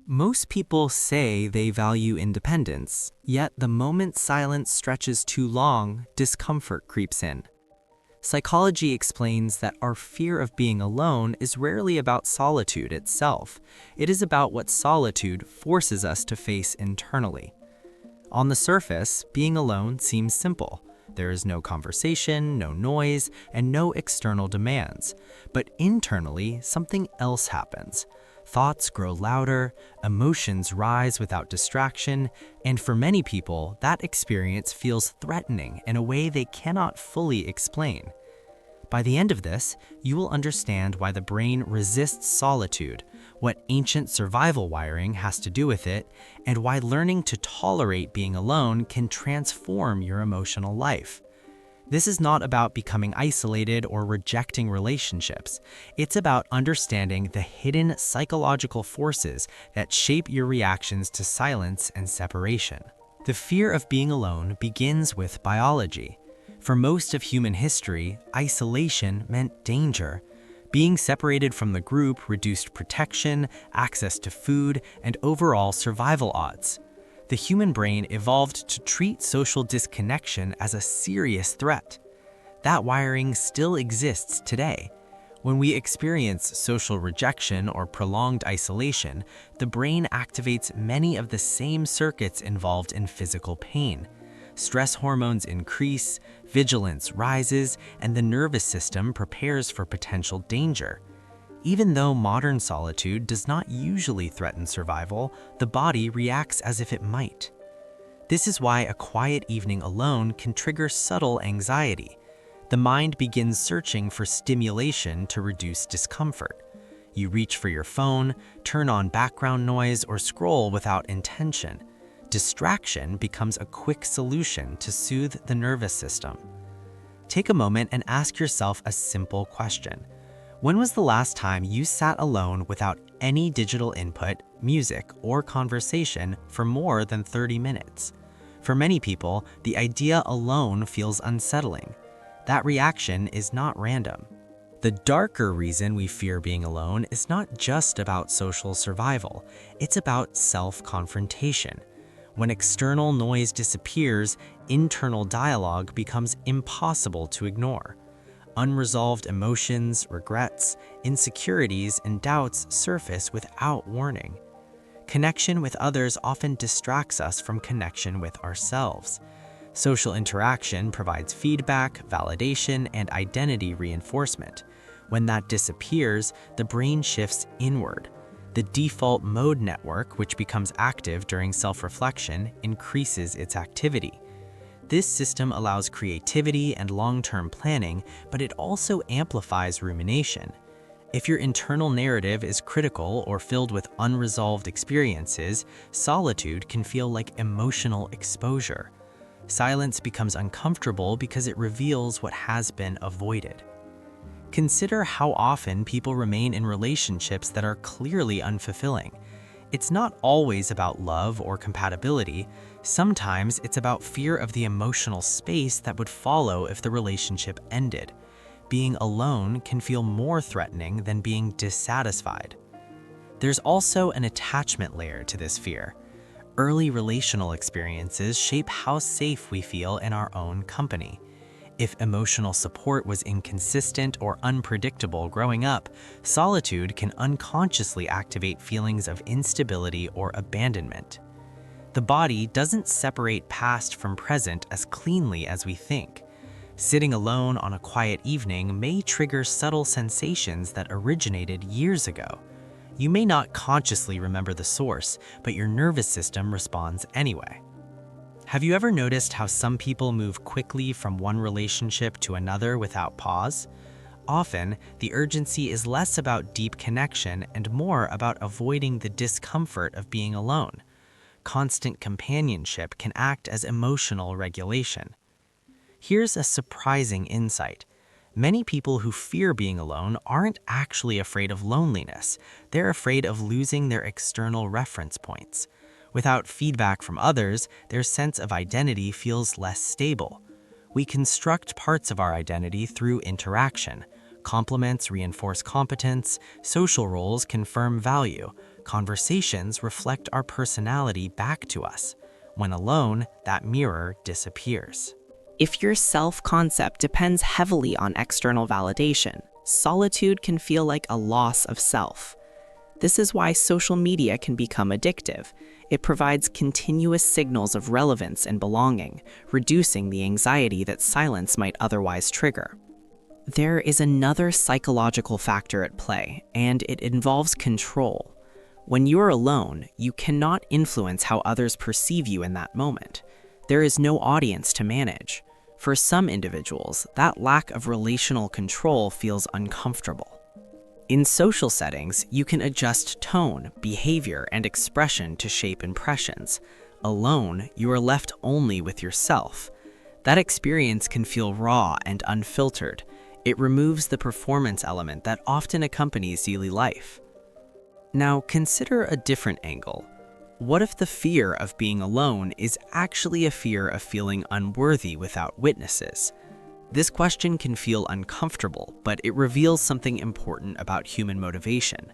Most people say they value independence, yet the moment silence stretches too long, discomfort creeps in. Psychology explains that our fear of being alone is rarely about solitude itself. It is about what solitude forces us to face internally. On the surface, being alone seems simple. There is no conversation, no noise, and no external demands. But internally, something else happens. Thoughts grow louder, emotions rise without distraction, and for many people, that experience feels threatening in a way they cannot fully explain. By the end of this, you will understand why the brain resists solitude, what ancient survival wiring has to do with it, and why learning to tolerate being alone can transform your emotional life. This is not about becoming isolated or rejecting relationships. It's about understanding the hidden psychological forces that shape your reactions to silence and separation. The fear of being alone begins with biology. For most of human history, isolation meant danger. Being separated from the group reduced protection, access to food, and overall survival odds. The human brain evolved to treat social disconnection as a serious threat. That wiring still exists today. When we experience social rejection or prolonged isolation, the brain activates many of the same circuits involved in physical pain. Stress hormones increase, vigilance rises, and the nervous system prepares for potential danger. Even though modern solitude does not usually threaten survival, the body reacts as if it might. This is why a quiet evening alone can trigger subtle anxiety. The mind begins searching for stimulation to reduce discomfort. You reach for your phone, turn on background noise, or scroll without intention. Distraction becomes a quick solution to soothe the nervous system. Take a moment and ask yourself a simple question. When was the last time you sat alone without any digital input, music, or conversation for more than 30 minutes? For many people, the idea alone feels unsettling. That reaction is not random. The darker reason we fear being alone is not just about social survival, it's about self-confrontation. When external noise disappears, internal dialogue becomes impossible to ignore. Unresolved emotions, regrets, insecurities, and doubts surface without warning. Connection with others often distracts us from connection with ourselves. Social interaction provides feedback, validation, and identity reinforcement. When that disappears, the brain shifts inward. The default mode network, which becomes active during self-reflection, increases its activity. This system allows creativity and long-term planning, but it also amplifies rumination. If your internal narrative is critical or filled with unresolved experiences, solitude can feel like emotional exposure. Silence becomes uncomfortable because it reveals what has been avoided. Consider how often people remain in relationships that are clearly unfulfilling. It's not always about love or compatibility. Sometimes it's about fear of the emotional space that would follow if the relationship ended. Being alone can feel more threatening than being dissatisfied. There's also an attachment layer to this fear. Early relational experiences shape how safe we feel in our own company. If emotional support was inconsistent or unpredictable growing up, solitude can unconsciously activate feelings of instability or abandonment. The body doesn't separate past from present as cleanly as we think. Sitting alone on a quiet evening may trigger subtle sensations that originated years ago. You may not consciously remember the source, but your nervous system responds anyway. Have you ever noticed how some people move quickly from one relationship to another without pause? Often, the urgency is less about deep connection and more about avoiding the discomfort of being alone. Constant companionship can act as emotional regulation. Here's a surprising insight. Many people who fear being alone aren't actually afraid of loneliness. They're afraid of losing their external reference points. Without feedback from others, their sense of identity feels less stable. We construct parts of our identity through interaction. Compliments reinforce competence, social roles confirm value, Conversations reflect our personality back to us. When alone, that mirror disappears. If your self-concept depends heavily on external validation, solitude can feel like a loss of self. This is why social media can become addictive. It provides continuous signals of relevance and belonging, reducing the anxiety that silence might otherwise trigger. There is another psychological factor at play, and it involves control. When you're alone, you cannot influence how others perceive you in that moment. There is no audience to manage. For some individuals, that lack of relational control feels uncomfortable. In social settings, you can adjust tone, behavior, and expression to shape impressions. Alone, you are left only with yourself. That experience can feel raw and unfiltered. It removes the performance element that often accompanies daily life. Now, consider a different angle. What if the fear of being alone is actually a fear of feeling unworthy without witnesses? This question can feel uncomfortable, but it reveals something important about human motivation.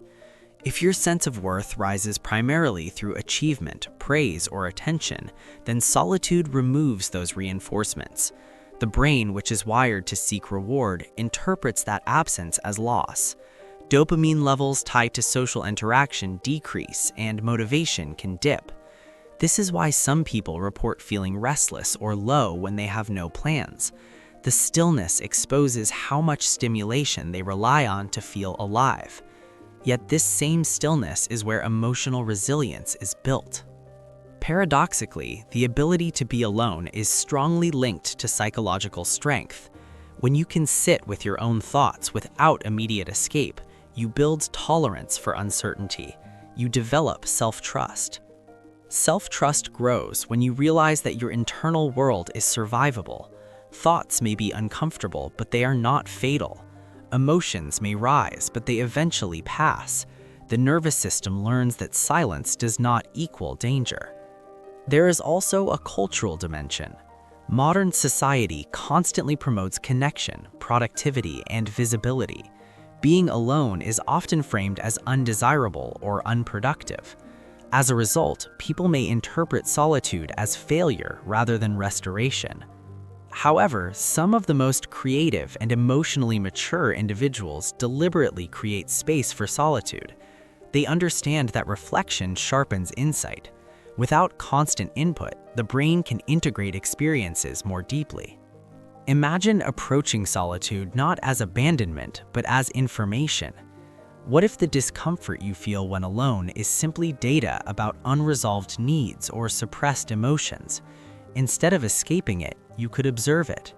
If your sense of worth rises primarily through achievement, praise, or attention, then solitude removes those reinforcements. The brain, which is wired to seek reward, interprets that absence as loss. Dopamine levels tied to social interaction decrease, and motivation can dip. This is why some people report feeling restless or low when they have no plans. The stillness exposes how much stimulation they rely on to feel alive. Yet this same stillness is where emotional resilience is built. Paradoxically, the ability to be alone is strongly linked to psychological strength. When you can sit with your own thoughts without immediate escape, you build tolerance for uncertainty. You develop self-trust. Self-trust grows when you realize that your internal world is survivable. Thoughts may be uncomfortable, but they are not fatal. Emotions may rise, but they eventually pass. The nervous system learns that silence does not equal danger. There is also a cultural dimension. Modern society constantly promotes connection, productivity, and visibility. Being alone is often framed as undesirable or unproductive. As a result, people may interpret solitude as failure rather than restoration. However, some of the most creative and emotionally mature individuals deliberately create space for solitude. They understand that reflection sharpens insight. Without constant input, the brain can integrate experiences more deeply. Imagine approaching solitude not as abandonment, but as information. What if the discomfort you feel when alone is simply data about unresolved needs or suppressed emotions? Instead of escaping it, you could observe it.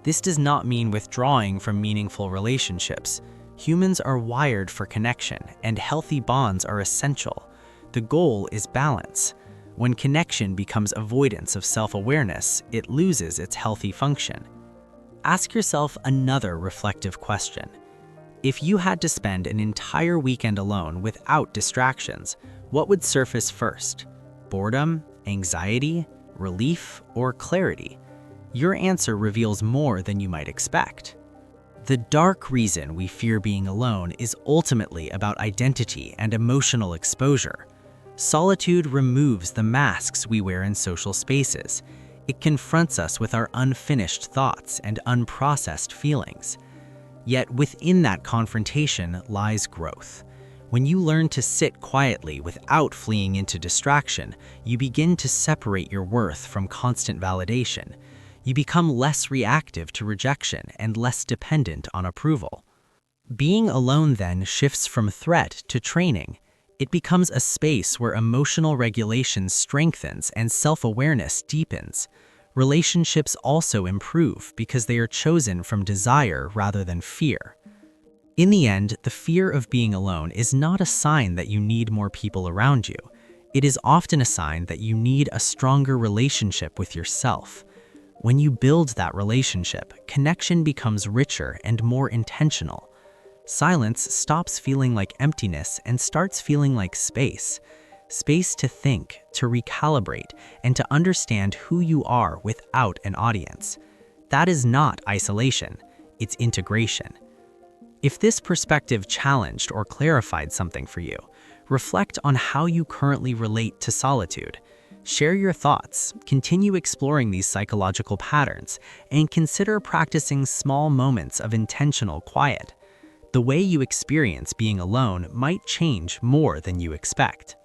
This does not mean withdrawing from meaningful relationships. Humans are wired for connection, and healthy bonds are essential. The goal is balance. When connection becomes avoidance of self-awareness, it loses its healthy function. Ask yourself another reflective question. If you had to spend an entire weekend alone without distractions, what would surface first? Boredom, anxiety, relief, or clarity? Your answer reveals more than you might expect. The dark reason we fear being alone is ultimately about identity and emotional exposure. Solitude removes the masks we wear in social spaces. It confronts us with our unfinished thoughts and unprocessed feelings. Yet within that confrontation lies growth. When you learn to sit quietly without fleeing into distraction, you begin to separate your worth from constant validation. You become less reactive to rejection and less dependent on approval. Being alone then shifts from threat to training. It becomes a space where emotional regulation strengthens and self-awareness deepens. Relationships also improve because they are chosen from desire rather than fear. In the end, the fear of being alone is not a sign that you need more people around you. It is often a sign that you need a stronger relationship with yourself. When you build that relationship, connection becomes richer and more intentional. Silence stops feeling like emptiness and starts feeling like space. Space to think, to recalibrate, and to understand who you are without an audience. That is not isolation, it's integration. If this perspective challenged or clarified something for you, Reflect on how you currently relate to solitude. Share your thoughts, continue exploring these psychological patterns, and consider practicing small moments of intentional quiet. The way you experience being alone might change more than you expect.